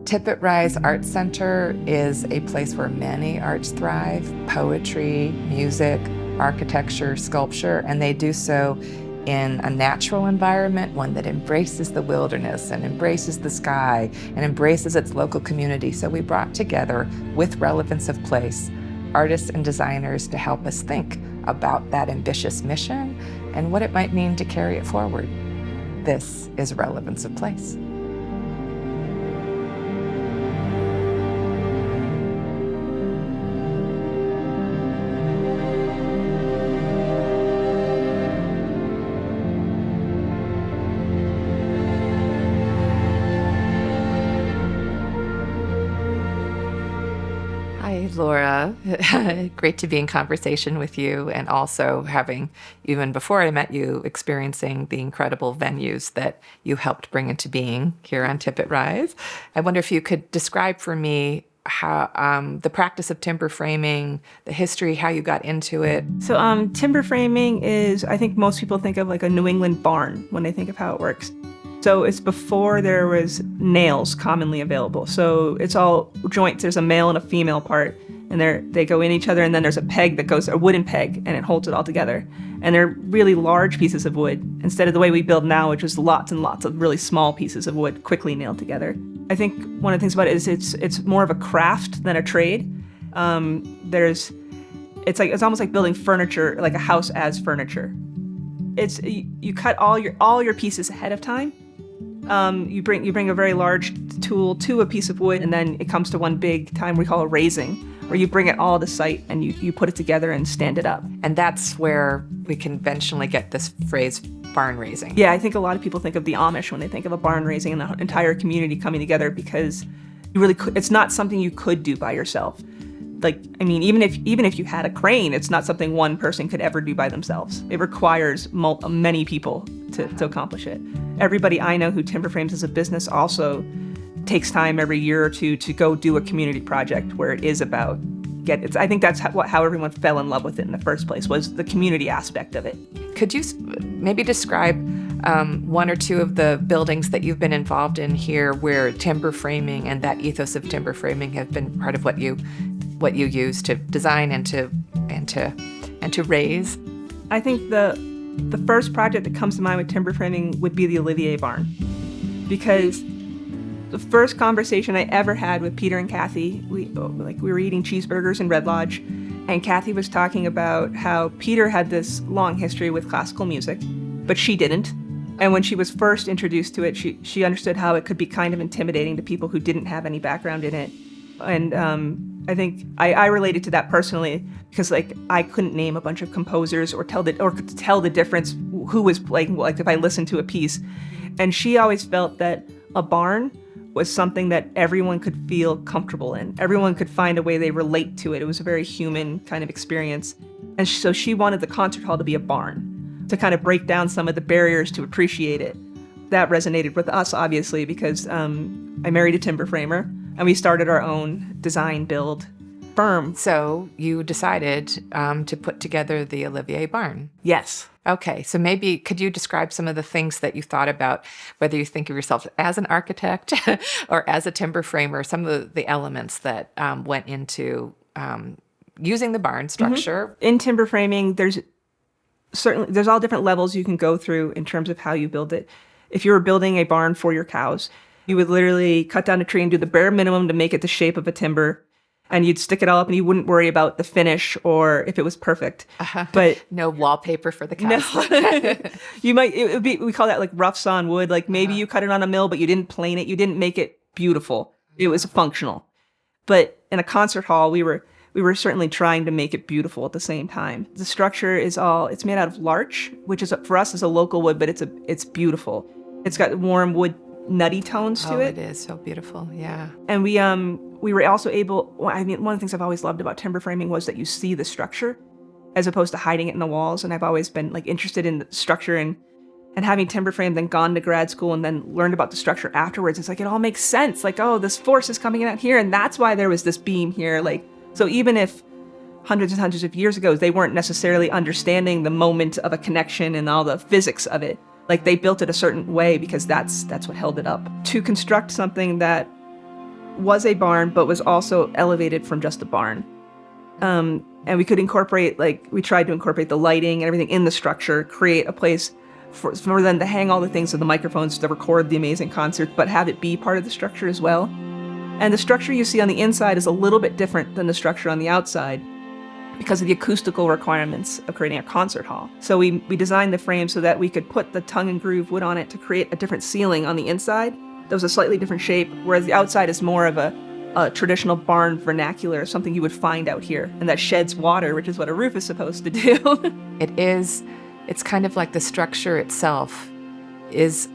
Tippet Rise Art Center is a place where many arts thrive: poetry, music, architecture, sculpture, and they do so in a natural environment, one that embraces the wilderness and embraces the sky and embraces its local community. So we brought together, with Relevance of Place, artists and designers to help us think about that ambitious mission and what it might mean to carry it forward. This is Relevance of Place. Hi, Laura. Great to be in conversation with you, and also having, even before I met you, experiencing the incredible venues that you helped bring into being here on Tippet Rise. I wonder if you could describe for me how the practice of timber framing, the history, how you got into it. So timber framing is, I think most people think of like a New England barn when they think of how it works. So it's before there was nails commonly available. So it's all joints. There's a male and a female part, and they go in each other, and then there's a peg that goes, a wooden peg, and it holds it all together. And they're really large pieces of wood, instead of the way we build now, which is lots and lots of really small pieces of wood quickly nailed together. I think one of the things about it is it's more of a craft than a trade. It's almost like building furniture, like a house as furniture. It's you cut all your pieces ahead of time. You bring a very large tool to a piece of wood, and then it comes to one big time we call a raising, where you bring it all to site and you put it together and stand it up. And that's where we conventionally get this phrase barn raising. Yeah, I think a lot of people think of the Amish when they think of a barn raising and the entire community coming together, because it's not something you could do by yourself. Like, I mean, even if you had a crane, it's not something one person could ever do by themselves. It requires many people to accomplish it. Everybody I know who timber frames as a business also takes time every year or two to go do a community project where it is about I think that's how everyone fell in love with it in the first place, was the community aspect of it. Could you maybe describe one or two of the buildings that you've been involved in here where timber framing and that ethos of timber framing have been part of what you use to design and to raise? I think the first project that comes to mind with timber framing would be the Olivier barn, because the first conversation I ever had with Peter and Kathy, we were eating cheeseburgers in Red Lodge, and Kathy was talking about how Peter had this long history with classical music, but she didn't. And when she was first introduced to it, she understood how it could be kind of intimidating to people who didn't have any background in it. And I think I related to that personally, because I couldn't name a bunch of composers or tell the difference who was playing, like if I listened to a piece. And she always felt that a barn was something that everyone could feel comfortable in. Everyone could find a way they relate to it. It was a very human kind of experience. And so she wanted the concert hall to be a barn, to kind of break down some of the barriers to appreciate it. That resonated with us, obviously, because I married a timber framer, and we started our own design build firm. So you decided to put together the Olivier barn. Yes. Okay, so maybe could you describe some of the things that you thought about, whether you think of yourself as an architect or as a timber framer, some of the elements that went into using the barn structure? Mm-hmm. In timber framing, there's all different levels you can go through in terms of how you build it. If you were building a barn for your cows, you would literally cut down a tree and do the bare minimum to make it the shape of a timber. And you'd stick it all up, and you wouldn't worry about the finish or if it was perfect. But no wallpaper for the cows. No. We call that like rough sawn wood. Like maybe you cut it on a mill, but you didn't plane it. You didn't make it beautiful. It was functional. But in a concert hall, we were certainly trying to make it beautiful at the same time. The structure it's made out of larch, which is for us is a local wood, but it's beautiful. It's got warm wood nutty tones to it. It is so beautiful, yeah. And we were also able, one of the things I've always loved about timber framing was that you see the structure as opposed to hiding it in the walls. And I've always been interested in the structure and having timber framed, then gone to grad school and then learned about the structure afterwards. It's it all makes sense. This force is coming out here, and that's why there was this beam here. So even if hundreds and hundreds of years ago, they weren't necessarily understanding the moment of a connection and all the physics of it, they built it a certain way because that's what held it up. To construct something that was a barn, but was also elevated from just a barn. And we could incorporate, we tried to incorporate the lighting and everything in the structure, create a place for them to hang all the things of the microphones to record the amazing concerts, but have it be part of the structure as well. And the structure you see on the inside is a little bit different than the structure on the outside because of the acoustical requirements of creating a concert hall. So we designed the frame so that we could put the tongue and groove wood on it to create a different ceiling on the inside that was a slightly different shape, whereas the outside is more of a traditional barn vernacular, something you would find out here, and that sheds water, which is what a roof is supposed to do. It's kind of like the structure itself is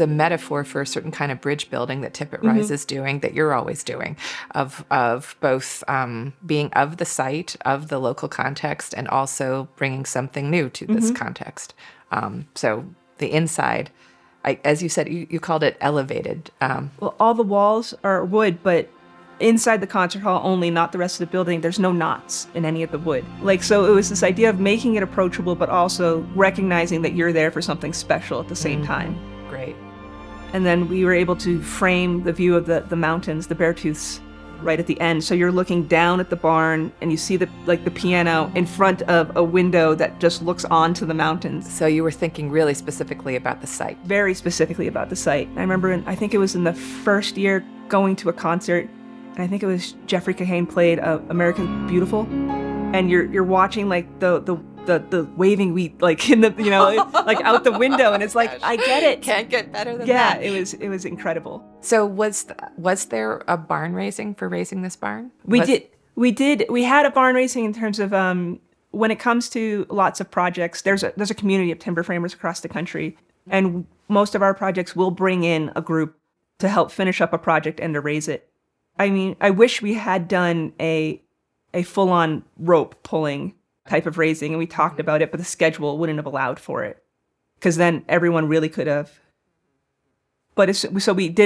a metaphor for a certain kind of bridge building that Tippet Rise is doing, that you're always doing, of both being of the site, of the local context, and also bringing something new to this context. So the inside, as you said, you called it elevated. Well, all the walls are wood, but inside the concert hall only, not the rest of the building. There's no knots in any of the wood. So it was this idea of making it approachable, but also recognizing that you're there for something special at the same time. Great. And then we were able to frame the view of the mountains, the Beartooths, right at the end. So you're looking down at the barn and you see the piano in front of a window that just looks onto the mountains. So you were thinking really specifically about the site. Very specifically about the site. I remember, I think it was in the first year, going to a concert, and I think it was Jeffrey Kahane played American Beautiful, and you're watching the waving wheat in the out the window, and it's I get it. Can't get better than that. Yeah, it was incredible. So was there a barn raising for raising this barn? We did. We had a barn raising in terms of when it comes to lots of projects. There's a community of timber framers across the country, and most of our projects will bring in a group to help finish up a project and to raise it. I mean, I wish we had done a full-on rope pulling type of raising, and we talked about it, but the schedule wouldn't have allowed for it, because then everyone really could have. But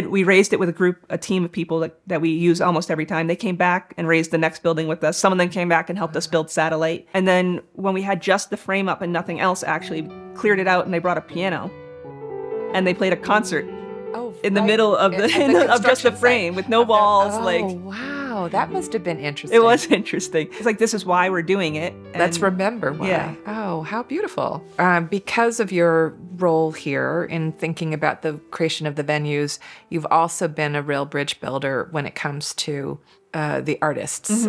we raised it with a team of people that we use almost every time. They came back and raised the next building with us. Some of them came back and helped us build satellite. And then when we had just the frame up and nothing else, actually cleared it out, and they brought a piano, and they played a concert in the middle of of just the frame with no walls. Wow, that must have been interesting. It was interesting. It's this is why we're doing it. Let's remember why. Yeah. Oh, how beautiful. Because of your role here in thinking about the creation of the venues, you've also been a real bridge builder when it comes to the artists,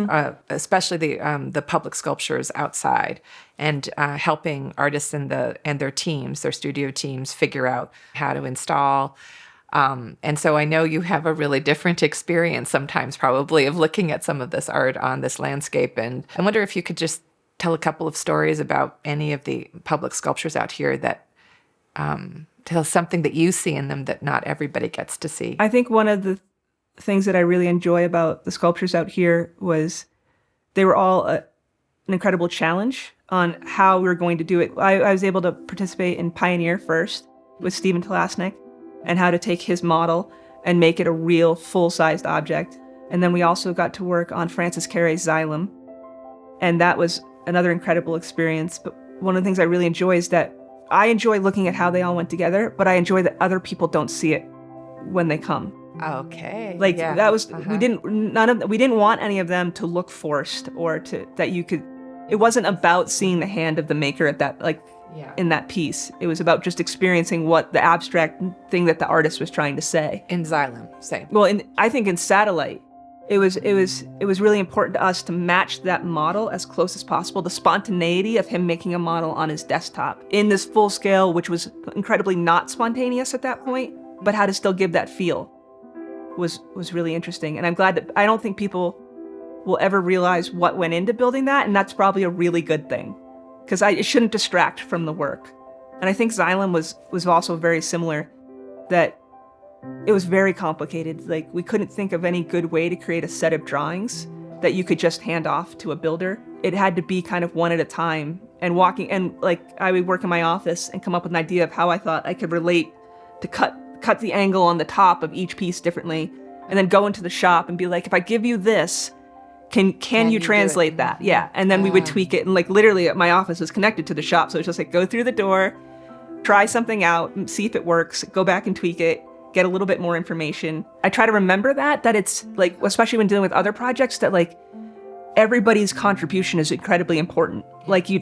especially the public sculptures outside, and helping artists and their teams, their studio teams, figure out how to install. And so I know you have a really different experience sometimes probably of looking at some of this art on this landscape. And I wonder if you could just tell a couple of stories about any of the public sculptures out here that tell something that you see in them that not everybody gets to see. I think one of the things that I really enjoy about the sculptures out here was they were all an incredible challenge on how we were going to do it. I was able to participate in Pioneer first with Stephen Talasnik, and how to take his model and make it a real full-sized object. And then we also got to work on Francis Carey's Xylem, and that was another incredible experience. But one of the things I really enjoy is that I enjoy looking at how they all went together, but I enjoy that other people don't see it when they come. Okay. That was we didn't want any of them to look forced or it wasn't about seeing the hand of the maker at that in that piece. It was about just experiencing what the abstract thing that the artist was trying to say. In Xylem, same. Well, I think in Satellite, it was really important to us to match that model as close as possible. The spontaneity of him making a model on his desktop in this full scale, which was incredibly not spontaneous at that point, but how to still give that feel was really interesting. And I'm glad that I don't think people will ever realize what went into building that, and that's probably a really good thing, because it shouldn't distract from the work. And I think Xylem was also very similar, that it was very complicated. We couldn't think of any good way to create a set of drawings that you could just hand off to a builder. It had to be kind of one at a time, and I would work in my office and come up with an idea of how I thought I could relate to cut the angle on the top of each piece differently, and then go into the shop and be like, if I give you this, Can you translate that? Yeah. And then we would tweak it. And literally my office was connected to the shop. So it's just go through the door, try something out, see if it works, go back and tweak it, get a little bit more information. I try to remember that it's like, especially when dealing with other projects, that like everybody's contribution is incredibly important. Like you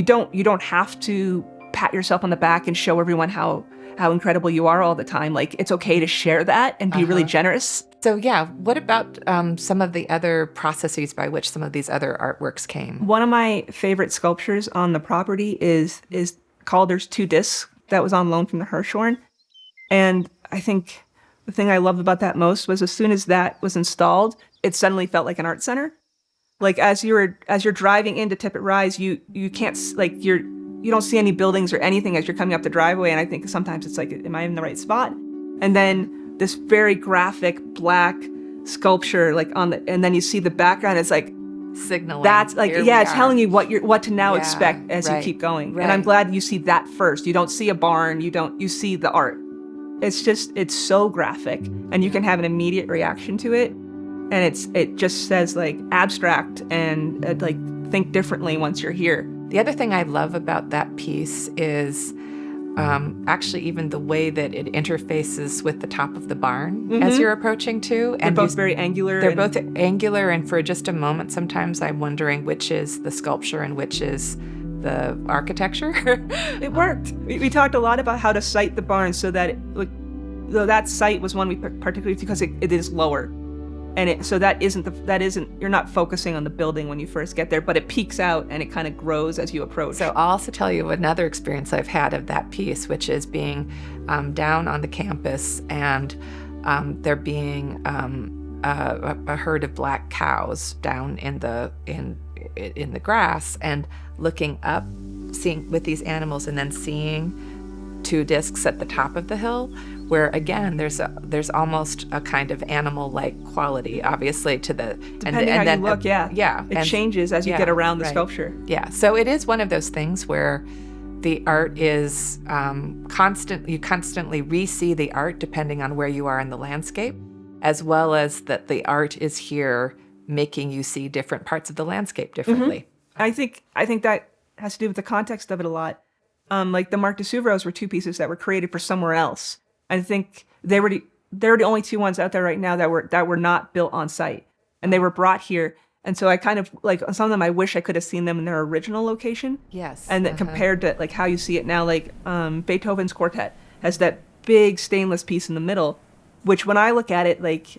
don't have to pat yourself on the back and show everyone how incredible you are all the time. Like, it's okay to share that and be really generous. So yeah, what about some of the other processes by which some of these other artworks came? One of my favorite sculptures on the property is Calder's 2 discs that was on loan from the Hirshhorn. And I think the thing I loved about that most was as soon as that was installed, it suddenly felt like an art center. Like as you're driving into Tippet Rise, you can't, like, you don't see any buildings or anything as you're coming up the driveway. And I think sometimes it's like, am I in the right spot? And then this very graphic black sculpture, like and then you see the background. It's like signaling. That's like, it's telling you what to now expect as you keep going. Right. And I'm glad you see that first. You don't see a barn. You see the art. It's so graphic, and you can have an immediate reaction to it. And it just says like abstract and like think differently once you're here. The other thing I love about that piece is actually even the way that it interfaces with the top of the barn as you're approaching too. And they're both very angular. They're both angular, and for just a moment, sometimes I'm wondering which is the sculpture and which is the architecture. It worked. We talked a lot about how to site the barn so that that site was one we particularly because it is lower. And so that isn't you're not focusing on the building when you first get there, but it peaks out and it kind of grows as you approach. So I'll also tell you another experience I've had of that piece, which is being down on the campus and there being a herd of black cows down in the grass, and looking up, seeing with these animals, and then seeing 2 discs at the top of the hill, where again there's almost a kind of animal-like quality, obviously, to the depending how you look. It changes as you get around the sculpture. Yeah, so it is one of those things where the art is constant. You constantly re-see the art depending on where you are in the landscape, as well as that the art is here making you see different parts of the landscape differently. I think that has to do with the context of it a lot. Like the Marc de Souvros were 2 pieces that were created for somewhere else. I think they're the only 2 ones out there right now that were not built on site, and they were brought here. And so I kind of like some of them. I wish I could have seen them in their original location. Yes. And that compared to like how you see it now, like Beethoven's Quartet has that big stainless piece in the middle, which when I look at it, like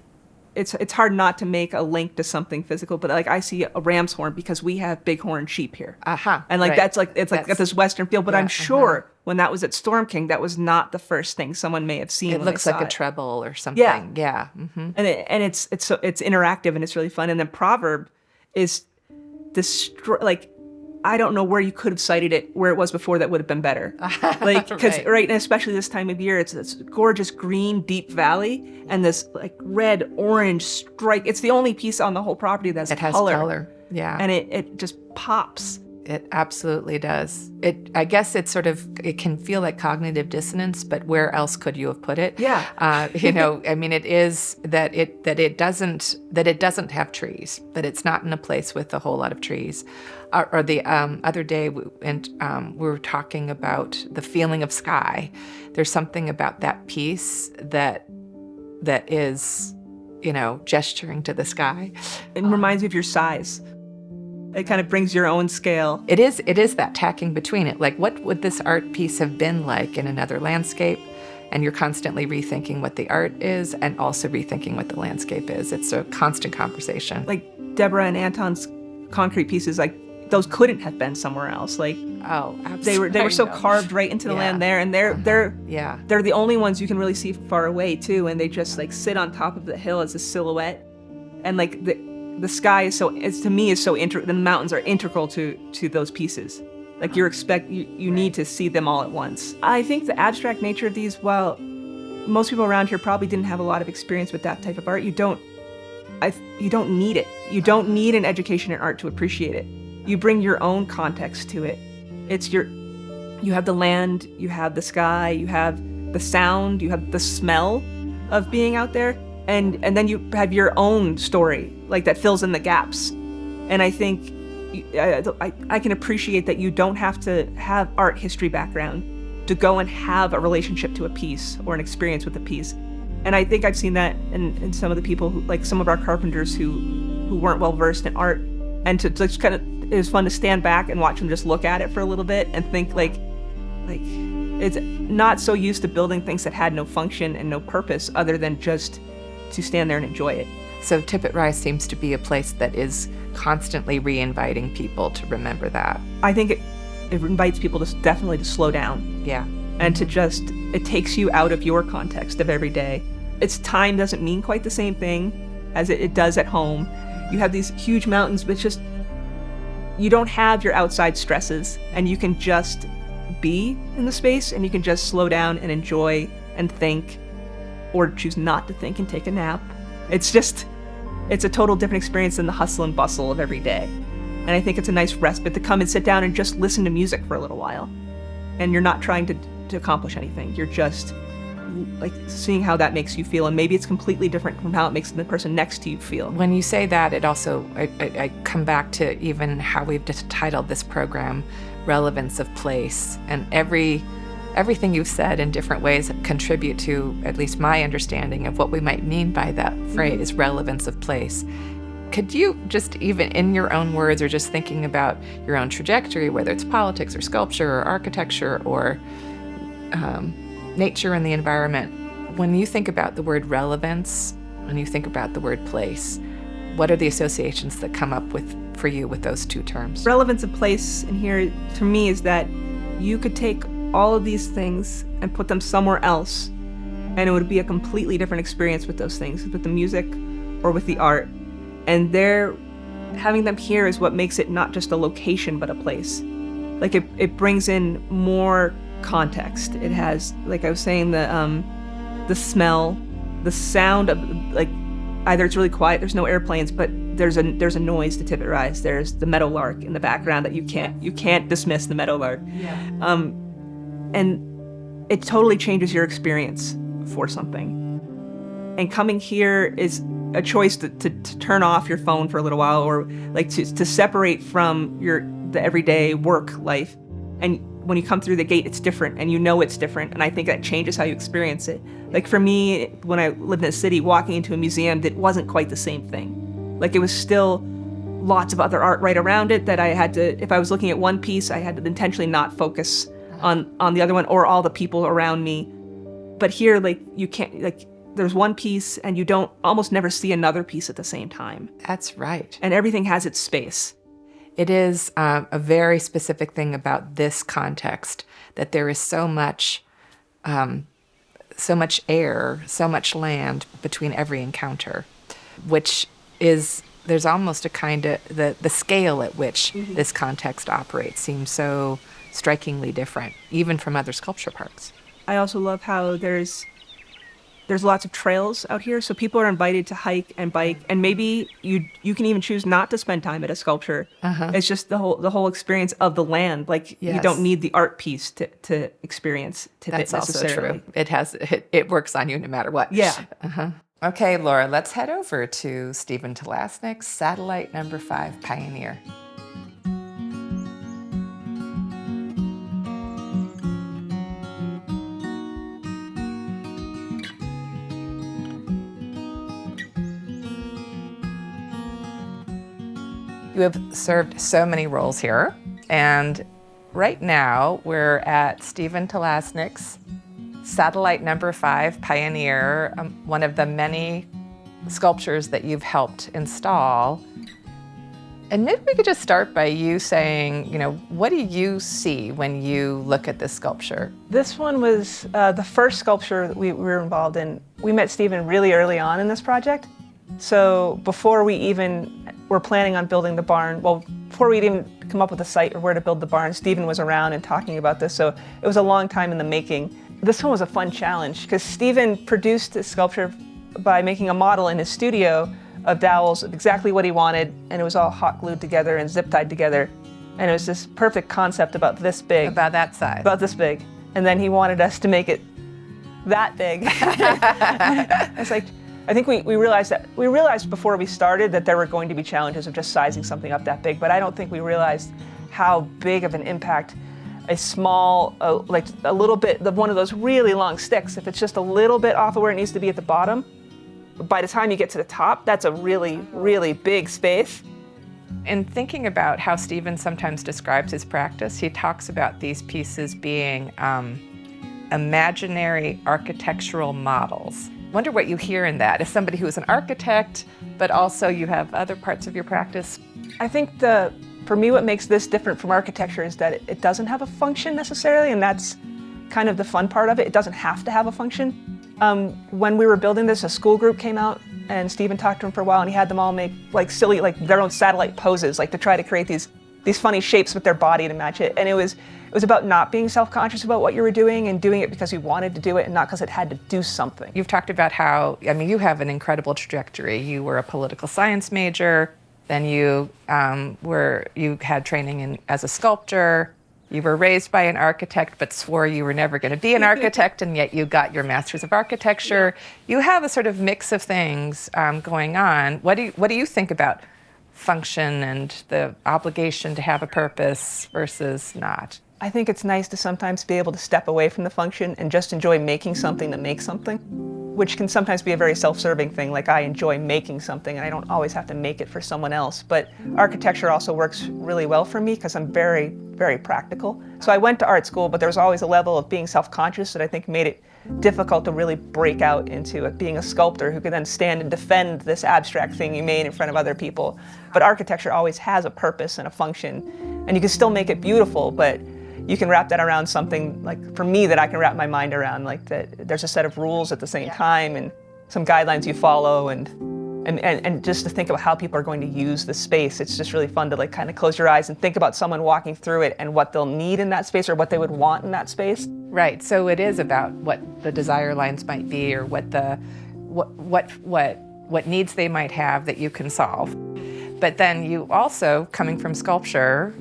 it's hard not to make a link to something physical. But like I see a ram's horn because we have bighorn sheep here. And like that's like it's like got this Western feel. But I'm sure when that was at Storm King, that was not the first thing someone may have seen. It looks like a treble or something. Yeah. And it's interactive and it's really fun. And then Proverb is this like I don't know where you could have cited it where it was before that would have been better. Like because and especially this time of year, it's this gorgeous green deep valley and this like red orange stripe. It's the only piece on the whole property that has color. Yeah, and it just pops. It absolutely does. I guess it can feel like cognitive dissonance, but where else could you have put it? Yeah. I mean, it is that it doesn't have trees, that it's not in a place with a whole lot of trees. Or the other day, we were talking about the feeling of sky. There's something about that piece that is, gesturing to the sky. It reminds me of your size. It kind of brings your own scale. It is that tacking between it. Like, what would this art piece have been like in another landscape? And you're constantly rethinking what the art is and also rethinking what the landscape is. It's a constant conversation. Like Deborah and Anton's concrete pieces, like those couldn't have been somewhere else. Like, oh, absolutely. They were so carved right into the land there, and they're the only ones you can really see far away too, and they just like sit on top of the hill as a silhouette, and like the sky is to me the mountains are integral to those pieces. Like you need to see them all at once. I think the abstract nature of these, while most people around here probably didn't have a lot of experience with that type of art, you don't need it. You don't need an education in art to appreciate it. You bring your own context to it. You have the land, you have the sky, you have the sound, you have the smell of being out there, and then you have your own story, like that fills in the gaps. And I think I can appreciate that you don't have to have art history background to go and have a relationship to a piece or an experience with a piece. And I think I've seen that in some of the people who, like some of our carpenters who weren't well versed in art, and to just kind of, it was fun to stand back and watch them just look at it for a little bit and think like it's not so used to building things that had no function and no purpose other than just to stand there and enjoy it. So Tippet Rise seems to be a place that is constantly re-inviting people to remember that. I think it invites people to definitely to slow down. Yeah. And to just, it takes you out of your context of every day. Its time doesn't mean quite the same thing as it does at home. You have these huge mountains, but just, you don't have your outside stresses, and you can just be in the space, and you can just slow down and enjoy and think, or choose not to think and take a nap. It's a total different experience than the hustle and bustle of every day. And I think it's a nice respite to come and sit down and just listen to music for a little while. And you're not trying to accomplish anything. You're just like seeing how that makes you feel, and maybe it's completely different from how it makes the person next to you feel. When you say that, it also, I come back to even how we've just titled this program, Relevance of Place, and everything you've said in different ways contribute to at least my understanding of what we might mean by that phrase, relevance of place. Could you just, even in your own words, or just thinking about your own trajectory, whether it's politics or sculpture or architecture or nature and the environment, when you think about the word relevance, when you think about the word place, what are the associations that come up for you with those two terms? Relevance of place in here, to me, is that you could take all of these things and put them somewhere else, and it would be a completely different experience with those things, with the music or with the art. And having them here is what makes it not just a location, but a place. Like it brings in more context. It has, like I was saying, the smell, the sound of, like, either it's really quiet, there's no airplanes, but there's a noise to Tippet Rise. There's the meadowlark in the background that you can't dismiss the meadowlark. Yeah. And it totally changes your experience for something. And coming here is a choice to turn off your phone for a little while, or like to separate from the everyday work life. And when you come through the gate, it's different, and you know it's different. And I think that changes how you experience it. Like for me, when I lived in a city, walking into a museum, it wasn't quite the same thing. Like it was still lots of other art right around it that I had to, if I was looking at one piece, I had to intentionally not focus on the other one or all the people around me. But here, like, you can't, like, there's one piece and you don't almost never see another piece at the same time. That's right. And everything has its space. It is a very specific thing about this context, that there is so much air, so much land between every encounter, which is, there's almost a kind of, the scale at which this context operates seems so strikingly different, even from other sculpture parks. I also love how there's lots of trails out here, so people are invited to hike and bike, and maybe you can even choose not to spend time at a sculpture. It's just the whole experience of the land. Like, you don't need the art piece to experience Tippet necessarily. That's also true. It works on you no matter what. Yeah. Okay, Laura, let's head over to Stephen Talasnik's Satellite No. 5 Pioneer. You have served so many roles here, and right now we're at Stephen Talasnik's Satellite No. 5 Pioneer, one of the many sculptures that you've helped install. And maybe we could just start by you saying, what do you see when you look at this sculpture? This one was the first sculpture that we were involved in. We met Stephen really early on in this project. So before we even were planning on building the barn, before we'd even come up with a site or where to build the barn, Stephen was around and talking about this. So it was a long time in the making. This one was a fun challenge because Stephen produced this sculpture by making a model in his studio of dowels of exactly what he wanted, and it was all hot glued together and zip tied together. And it was this perfect concept about this big. About that size. About this big. And then he wanted us to make it that big. It's like, I think we realized before we started that there were going to be challenges of just sizing something up that big, but I don't think we realized how big of an impact a small, like a little bit, one of those really long sticks, if it's just a little bit off of where it needs to be at the bottom, by the time you get to the top, that's a really, really big space. In thinking about how Stephen sometimes describes his practice, he talks about these pieces being imaginary architectural models. Wonder what you hear in that as somebody who is an architect, but also you have other parts of your practice. I think for me, what makes this different from architecture is that it doesn't have a function necessarily, and that's kind of the fun part of it. It doesn't have to have a function. When we were building this, a school group came out, and Stephen talked to them for a while, and he had them all make like silly, like their own satellite poses, like to try to create these funny shapes with their body to match it. And it was about not being self-conscious about what you were doing and doing it because you wanted to do it and not because it had to do something. You've talked about how, I mean, you have an incredible trajectory. You were a political science major, then you had training as a sculptor. You were raised by an architect, but swore you were never going to be an architect, and yet you got your Master's of Architecture. You have a sort of mix of things going on. What do you think about function and the obligation to have a purpose versus not? I think it's nice to sometimes be able to step away from the function and just enjoy making something that makes something, which can sometimes be a very self-serving thing. Like, I enjoy making something and I don't always have to make it for someone else. But architecture also works really well for me because I'm very, very practical. So I went to art school, but there was always a level of being self-conscious that I think made it difficult to really break out into being a sculptor who could then stand and defend this abstract thing you made in front of other people. But architecture always has a purpose and a function, and you can still make it beautiful, but you can wrap that around something, like for me, that I can wrap my mind around, like that there's a set of rules at the same time and some guidelines you follow, and just to think about how people are going to use the space. It's just really fun to like kind of close your eyes and think about someone walking through it and what they'll need in that space or what they would want in that space. Right. So it is about what the desire lines might be, or what needs they might have that you can solve. But then you also, coming from sculpture,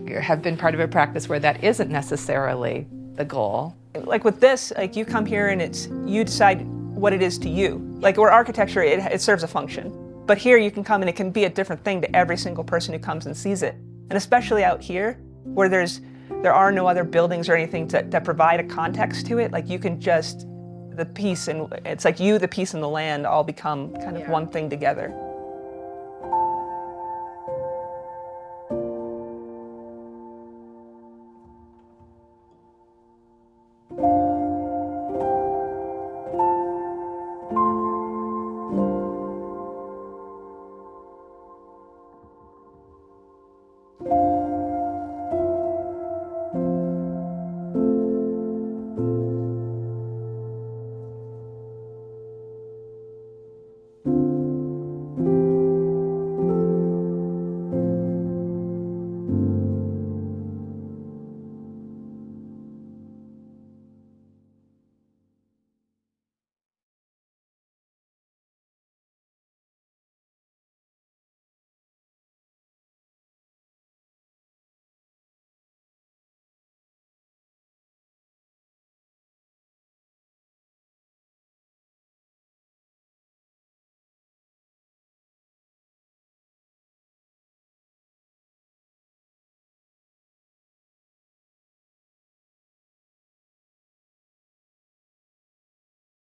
you have been part of a practice where that isn't necessarily the goal. Like with this, like you come here and you decide what it is to you. Like, where architecture, it serves a function. But here you can come and it can be a different thing to every single person who comes and sees it. And especially out here, where there are no other buildings or anything that provide a context to it, like you can just, the piece, and it's like you, the piece, and the land all become kind of one thing together.